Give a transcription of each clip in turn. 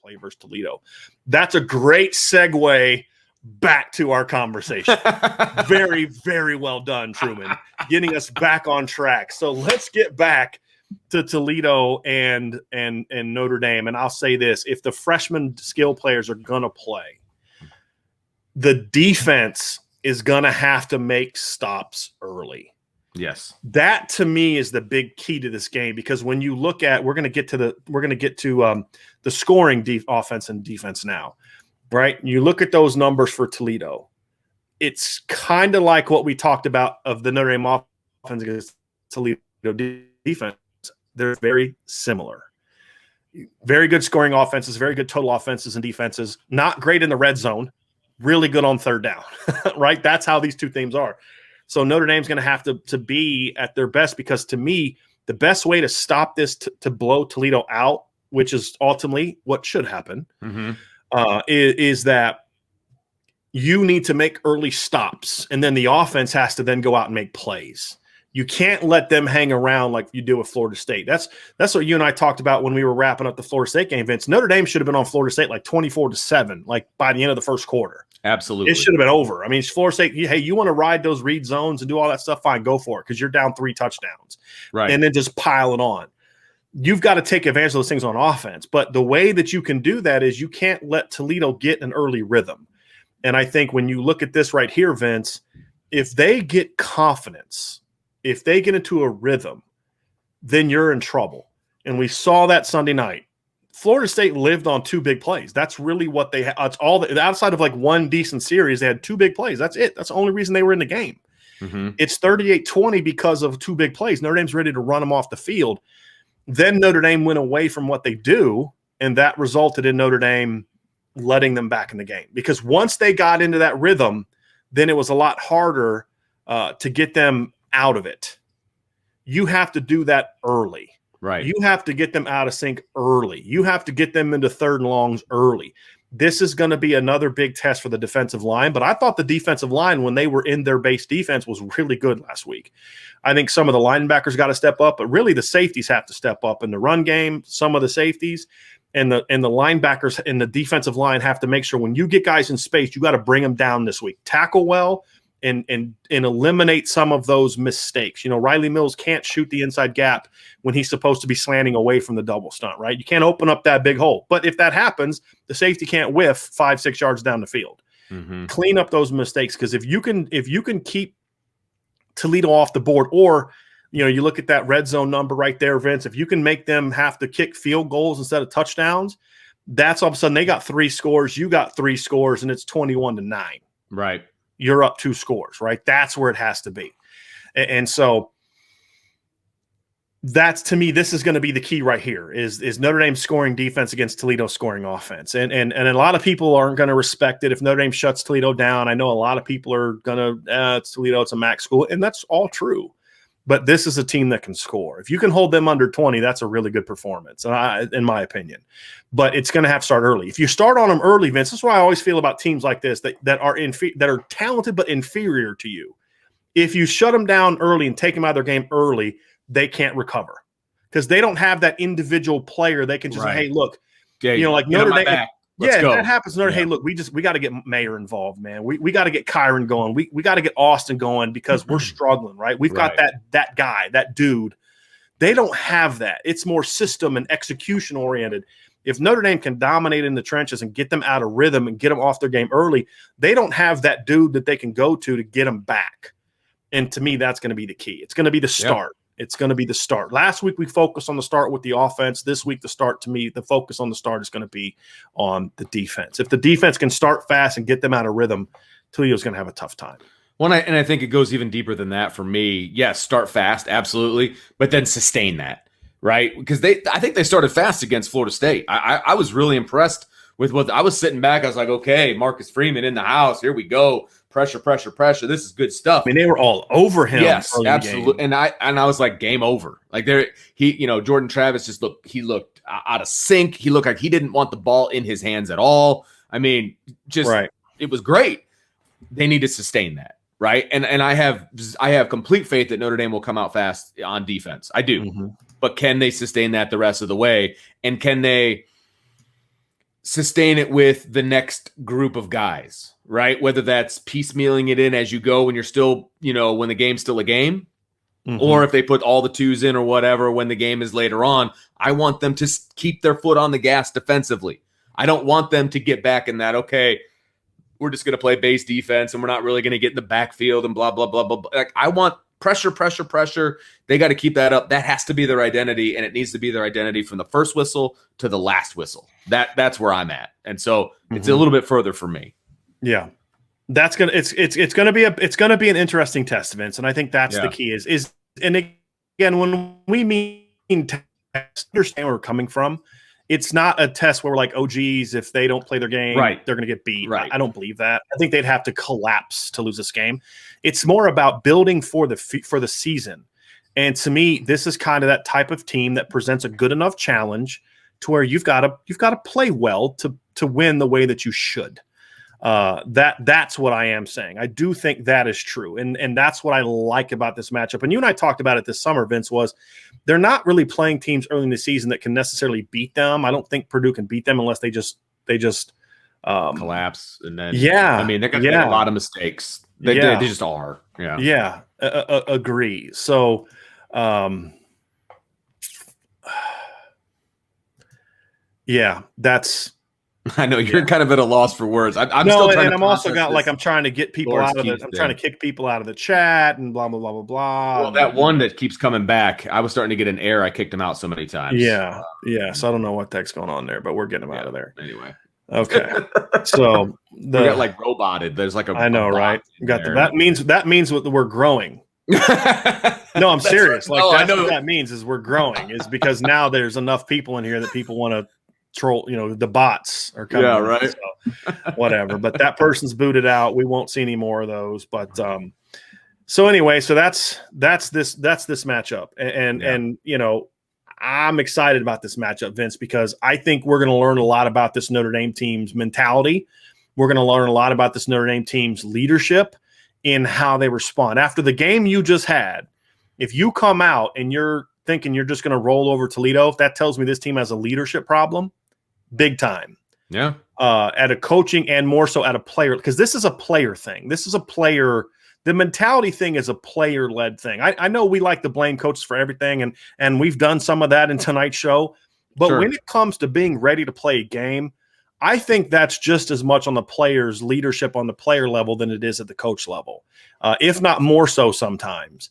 play versus Toledo. That's a great segue back to our conversation. Very, very well done, Truman, getting us back on track. So let's get back to Toledo and Notre Dame. And I'll say this, if the freshman skill players are going to play, the defense is going to have to make stops early. Yes. That to me is the big key to this game, because when you look at, we're going to get to the scoring offense and defense now, right? You look at those numbers for Toledo. It's kind of like what we talked about of the Notre Dame offense against Toledo defense. They're very similar. Very good scoring offenses, very good total offenses and defenses. Not great in the red zone, really good on third down, right? That's how these two teams are. So Notre Dame's going to have to be at their best, because to me, the best way to stop this to blow Toledo out, which is ultimately what should happen, is that you need to make early stops, and then the offense has to then go out and make plays. You can't let them hang around like you do with Florida State. That's what you and I talked about when we were wrapping up the Florida State game, Vince. Notre Dame should have been on Florida State like 24-7, like by the end of the first quarter. Absolutely. It should have been over. I mean, Florida State, hey, you want to ride those read zones and do all that stuff? Fine, go for it, because you're down 3 touchdowns. Right. And then just pile it on. You've got to take advantage of those things on offense. But the way that you can do that is you can't let Toledo get an early rhythm. And I think when you look at this right here, Vince, if they get confidence, if they get into a rhythm, then you're in trouble. And we saw that Sunday night. Florida State lived on 2 big plays. That's really what they had. It's all outside of like one decent series, they had 2 big plays. That's it. That's the only reason they were in the game. It's 38-20 because of 2 big plays. Notre Dame's ready to run them off the field. Then Notre Dame went away from what they do, and that resulted in Notre Dame letting them back in the game. Because once they got into that rhythm, then it was a lot harder to get them out of it. You have to do that early. Right. You have to get them out of sync early. You have to get them into 3rd and longs early. This is going to be another big test for the defensive line, but I thought the defensive line, when they were in their base defense, was really good last week. I think some of the linebackers got to step up, but really the safeties have to step up in the run game, some of the safeties, and the linebackers in the defensive line have to make sure when you get guys in space, you got to bring them down this week. Tackle well, and eliminate some of those mistakes. You know, Riley Mills can't shoot the inside gap when he's supposed to be slanting away from the double stunt, right? You can't open up that big hole. But if that happens, the safety can't whiff 5-6 yards down the field. Clean up those mistakes, because if you can keep Toledo off the board, or you know, you look at that red zone number right there, Vince, if you can make them have to kick field goals instead of touchdowns, that's all of a sudden they got 3 scores, you got 3 scores, and it's 21-9. Right. You're up 2 scores, right? That's where it has to be. And so that's, to me, this is going to be the key right here is Notre Dame scoring defense against Toledo scoring offense. And a lot of people aren't going to respect it if Notre Dame shuts Toledo down. I know a lot of people are going to, it's Toledo, it's a MAC school, and that's all true. But this is a team that can score. If you can hold them under 20, that's a really good performance, in my opinion. But it's going to have to start early. If you start on them early, Vince, this is what I always feel about teams like this that are talented but inferior to you. If you shut them down early and take them out of their game early, they can't recover, because they don't have that individual player. They can just say, hey, look, you know, like Notre Dame. Let's go. That happens. Hey, look, we got to get Mayer involved, man. We got to get Kyron going. We got to get Austin going, because we're struggling, right? We've got that guy, that dude. They don't have that. It's more system and execution oriented. If Notre Dame can dominate in the trenches and get them out of rhythm and get them off their game early, they don't have that dude that they can go to get them back. And to me, that's going to be the key. It's going to be the start. It's going to be the start. Last week, we focused on the start with the offense. This week, the focus on the start is going to be on the defense. If the defense can start fast and get them out of rhythm, Toledo's going to have a tough time. Well, and I think it goes even deeper than that for me. Yes, start fast, absolutely, but then sustain that, right? Because I think they started fast against Florida State. I was really impressed with what I was sitting back. I was like, okay, Marcus Freeman in the house. Here we go. Pressure. This is good stuff. I mean, they were all over him. Yes, absolutely. And I was like, game over. Like Jordan Travis he looked out of sync. He looked like he didn't want the ball in his hands at all. I mean, It was great. They need to sustain that, right? And I have complete faith that Notre Dame will come out fast on defense. I do. But can they sustain that the rest of the way? And can they sustain it with the next group of guys, right? Whether that's piecemealing it in as you go when you're still, when the game's still a game, or if they put all the twos in or whatever when the game is later on. I want them to keep their foot on the gas defensively. I don't want them to get back in that, okay, we're just going to play base defense and we're not really going to get in the backfield and blah, blah, blah, blah, blah. Like, I want pressure. They got to keep that up. That has to be their identity, and it needs to be their identity from the first whistle to the last whistle. That's where I'm at. And so it's a little bit further for me. Yeah. It's gonna be an interesting test, Vince, and I think that's the key is and again, when we mean test, understand where we're coming from. It's not a test where we're like, oh geez, if they don't play their game, they're gonna get beat. Right. I don't believe that. I think they'd have to collapse to lose this game. It's more about building for the season. And to me, this is kind of that type of team that presents a good enough challenge to where you've got to play well to win the way that you should. That's what I am saying. I do think that is true. And that's what I like about this matchup. And you and I talked about it this summer, Vince, was they're not really playing teams early in the season that can necessarily beat them. I don't think Purdue can beat them unless they just collapse. And then, I mean, they're going to make a lot of mistakes. They just are. Yeah. Yeah. Agree. So, that's, I know you're kind of at a loss for words. I'm still trying and to I'm also got I'm trying to get people out of it. I'm trying to kick people out of the chat and blah blah blah blah blah. Well, that one that keeps coming back, I was starting to get an error. I kicked him out so many times. Yeah. So I don't know what the heck's going on there, but we're getting him out of there anyway. Okay. So we got like roboted. There's like I know, right? That means we're growing. No, I'm serious. Right. Like that's what that means is we're growing. Is because now there's enough people in here that people want to troll, the bots are coming. Yeah, right. So, whatever. But that person's booted out. We won't see any more of those. But so anyway, so that's this matchup. And I'm excited about this matchup, Vince, because I think we're going to learn a lot about this Notre Dame team's mentality. We're going to learn a lot about this Notre Dame team's leadership in how they respond. After the game you just had, if you come out and you're thinking you're just going to roll over Toledo, that tells me this team has a leadership problem. Big time. Yeah. At a coaching and more so at a player, because this is a player thing. This is a player. The mentality thing is a player-led thing. I know we like to blame coaches for everything, and we've done some of that in tonight's show. But when it comes to being ready to play a game, I think that's just as much on the player's leadership on the player level than it is at the coach level, if not more so sometimes.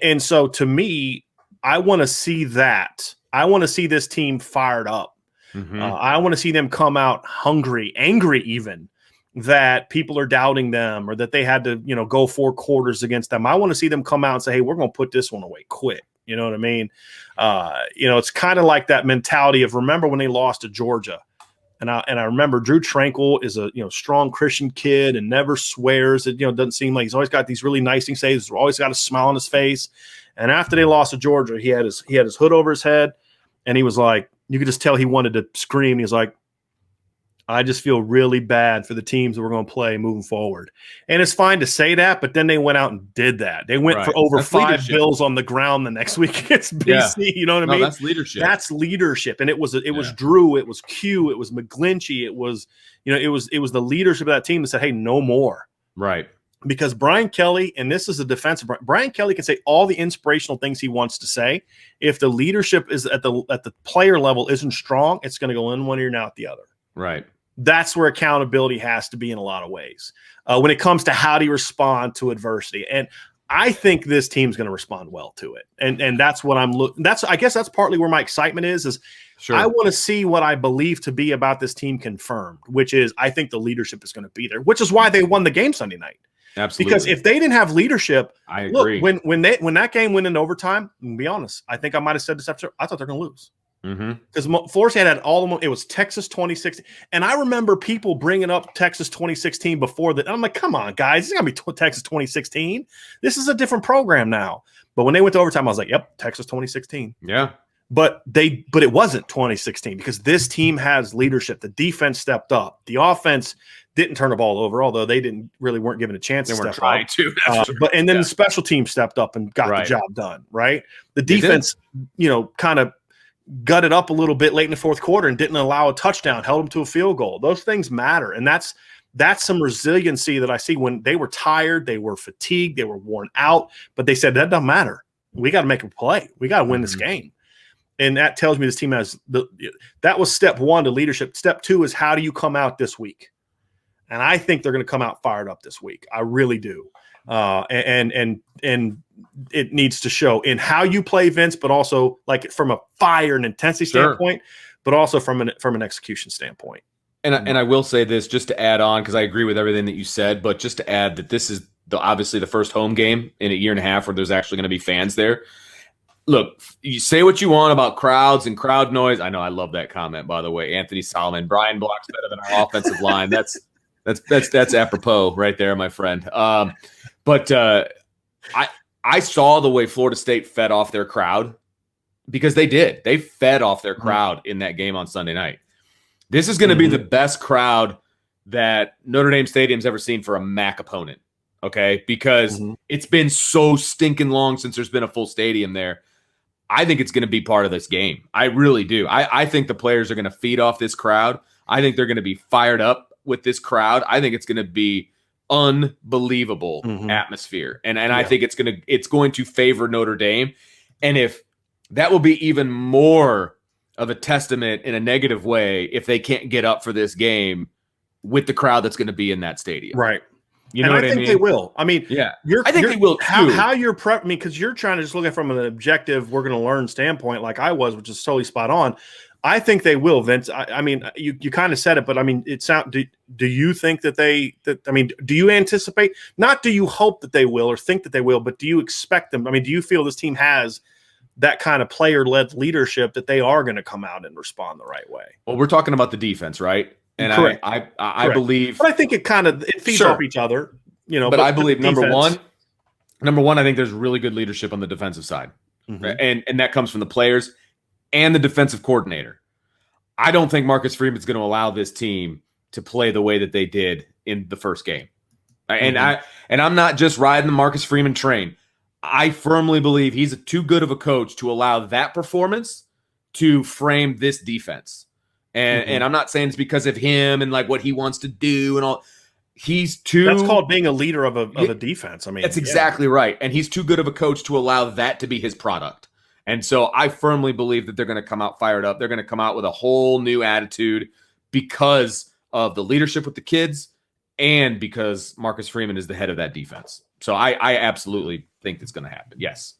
And so to me, I want to see that. I want to see this team fired up. I want to see them come out hungry, angry even, that people are doubting them or that they had to, go 4 quarters against them. I want to see them come out and say, hey, we're going to put this one away quick. You know what I mean? It's kind of like that mentality of remember when they lost to Georgia. And I remember Drew Tranquil is a strong Christian kid and never swears. It doesn't seem like he's always got these really nice things to say. He's always got a smile on his face. And after they lost to Georgia, he had his hood over his head, and he was like, you could just tell he wanted to scream. He was like, I just feel really bad for the teams that we're going to play moving forward. And it's fine to say that, but then they went out and did that. They went for over 5 bills on the ground the next week against BC. You know what I mean? That's leadership. That's leadership. And it was Drew, it was Q, it was McGlinchey, it was the leadership of that team that said, hey, no more. Right. Because Brian Kelly, and this is a defensive, Brian Kelly can say all the inspirational things he wants to say. If the leadership is at the player level isn't strong, it's going to go in one ear and out the other. Right. That's where accountability has to be in a lot of ways when it comes to how do you respond to adversity. And I think this team's going to respond well to it. And that's what I'm looking. I guess that's partly where my excitement is sure. I want to see what I believe to be about this team confirmed, which is I think the leadership is going to be there, which is why they won the game Sunday night. Absolutely. Because if they didn't have leadership, I agree. Look, when that game went into overtime, to be honest, I think I might have said this after I thought they're going to lose. Because Florida State had all of them. It was Texas 2016. And I remember people bringing up Texas 2016 before that. I'm like, come on, guys. It's going to be Texas 2016. This is a different program now. But when they went to overtime, I was like, yep, Texas 2016. Yeah. But it wasn't 2016 because this team has leadership. The defense stepped up. The offense didn't turn the ball over, although they weren't given a chance to step trying up. To. Then the special team stepped up and got the job done, right? The defense, kind of gutted up a little bit late in the fourth quarter and didn't allow a touchdown, held them to a field goal. Those things matter. And that's some resiliency that I see when they were tired, they were fatigued, they were worn out, but they said, that doesn't matter. We got to make a play. We got to win this game. And that tells me this team has that was step one to leadership. Step two is, how do you come out this week? And I think they're going to come out fired up this week. I really do. And it needs to show in how you play, Vince, but also like from a fire and intensity standpoint, but also from an execution standpoint. And I will say this just to add on, because I agree with everything that you said, but just to add that this is obviously the first home game in a year and a half where there's actually going to be fans there. Look, you say what you want about crowds and crowd noise. I know, I love that comment, by the way. Anthony Solomon, Brian blocks better than our offensive line. That's apropos right there, my friend. But I saw the way Florida State fed off their crowd, because they did. They fed off their crowd in that game on Sunday night. This is going to be the best crowd that Notre Dame Stadium's ever seen for a MAC opponent, okay? Because it's been so stinking long since there's been a full stadium there. I think it's going to be part of this game. I really do. I think the players are going to feed off this crowd. I think they're going to be fired up with this crowd. I think it's going to be unbelievable atmosphere. And I think it's going to favor Notre Dame. And if that will be even more of a testament in a negative way if they can't get up for this game with the crowd that's going to be in that stadium. Right. You know what I mean? I think they will. I mean, yeah, I think they will too. How you're prep me, because you're trying to just look at it from an objective, we're going to learn standpoint, like I was, which is totally spot on. I think they will, Vince. I mean, you kind of said it, but I mean, do you think do you anticipate, not do you hope that they will or think that they will, but do you expect them? I mean, do you feel this team has that kind of player-led leadership that they are going to come out and respond the right way? Well, we're talking about the defense, right? And I believe, but I think it feeds off each other, you know. But I believe number one, I think there's really good leadership on the defensive side, right? And that comes from the players and the defensive coordinator. I don't think Marcus Freeman's going to allow this team to play the way that they did in the first game. And I'm not just riding the Marcus Freeman train. I firmly believe he's too good of a coach to allow that performance to frame this defense. And I'm not saying it's because of him and like what he wants to do and all. That's called being a leader of a defense. I mean, that's exactly right. And he's too good of a coach to allow that to be his product. And so I firmly believe that they're going to come out fired up. They're going to come out with a whole new attitude because of the leadership with the kids and because Marcus Freeman is the head of that defense. So I absolutely think it's going to happen. Yes.